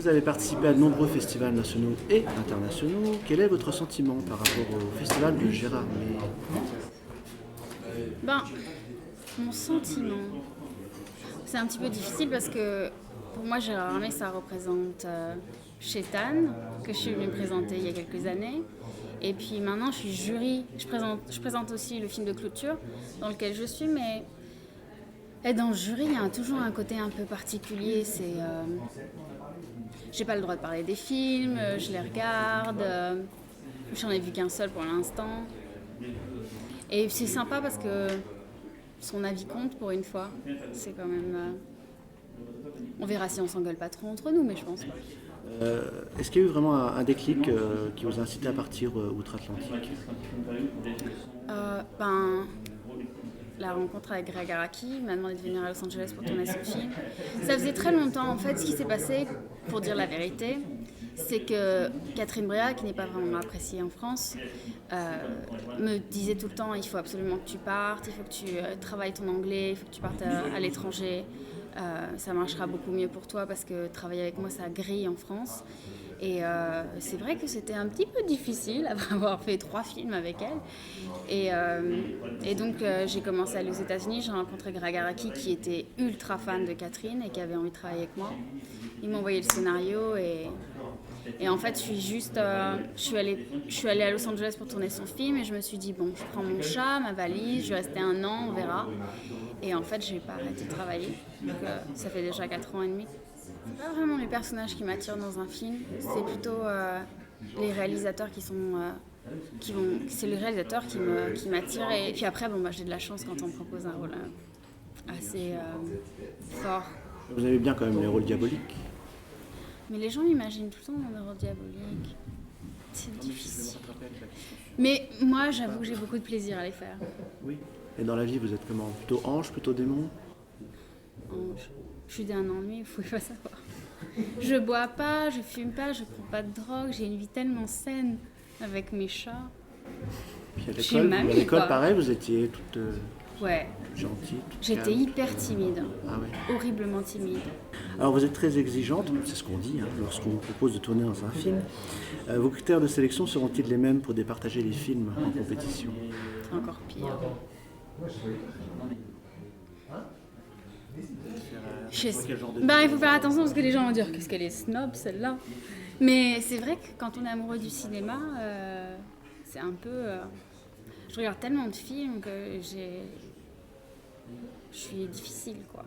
Vous avez participé à de nombreux festivals nationaux et internationaux. Quel est votre sentiment par rapport au festival de Gérardmer? Ben, mon sentiment, c'est un petit peu difficile parce que pour moi, Gérardmer, ça représente Chétane, que je suis venue présenter il y a quelques années. Et puis maintenant, je suis jury. Je présente aussi le film de clôture dans lequel je suis, mais être dans le jury, il y a toujours un côté un peu particulier. J'ai pas le droit de parler des films, je les regarde. J'en ai vu qu'un seul pour l'instant. Et c'est sympa parce que son avis compte pour une fois. C'est quand même. On verra si on s'engueule pas trop entre nous, mais je pense pas. Est-ce qu'il y a eu vraiment un déclic qui vous a incité à partir outre-Atlantique? Ben, la rencontre avec Greg Araki, il m'a demandé de venir à Los Angeles pour tourner son film. Ça faisait très longtemps. En fait, ce qui s'est passé, pour dire la vérité, c'est que Catherine Breillat, qui n'est pas vraiment appréciée en France, me disait tout le temps il faut absolument que tu partes, il faut que tu travailles ton anglais, il faut que tu partes à l'étranger. Ça marchera beaucoup mieux pour toi parce que travailler avec moi, ça grille en France. Et c'est vrai que c'était un petit peu difficile après avoir fait 3 films avec elle. Et donc j'ai commencé à aller aux États-Unis. J'ai rencontré Greg Araki qui était ultra fan de Catherine et qui avait envie de travailler avec moi. Il m'a envoyé le scénario et en fait je suis allée à Los Angeles pour tourner son film et je me suis dit bon, je prends mon chat, ma valise, je vais rester 1 an, on verra. Et en fait, j'ai pas arrêté de travailler. Donc ça fait déjà 4 ans et demi. C'est pas vraiment les personnages qui m'attirent dans un film, c'est plutôt les réalisateurs qui sont c'est le réalisateur qui m'attire et puis après bon bah j'ai de la chance quand on me propose un rôle assez fort. Vous aimez bien quand même les rôles diaboliques. Mais les gens m'imaginent tout le temps dans des rôles diaboliques. C'est difficile. Mais moi j'avoue que j'ai beaucoup de plaisir à les faire. Oui. Et dans la vie, vous êtes comment? Plutôt ange, plutôt démon? Ange. Je suis d'un ennui, vous pouvez pas savoir. Je bois pas, je fume pas, je prends pas de drogue, j'ai une vie tellement saine avec mes chats. Puis Je suis une à mamie, l'école, quoi. pareil, vous étiez toute Ouais, gentille, toute j'étais calme. hyper timide, Ah ouais. horriblement timide. Alors vous êtes très exigeante, c'est ce qu'on dit lorsqu'on vous propose de tourner dans un film. Vos critères de sélection seront-ils les mêmes pour départager les films en compétition? C'est encore pire. Je sais- Ben, il faut faire attention parce que les gens vont dire qu'est-ce qu'elle est snob celle-là. Mais c'est vrai que quand on est amoureux du cinéma, c'est un peu. Je regarde tellement de films que je suis difficile quoi.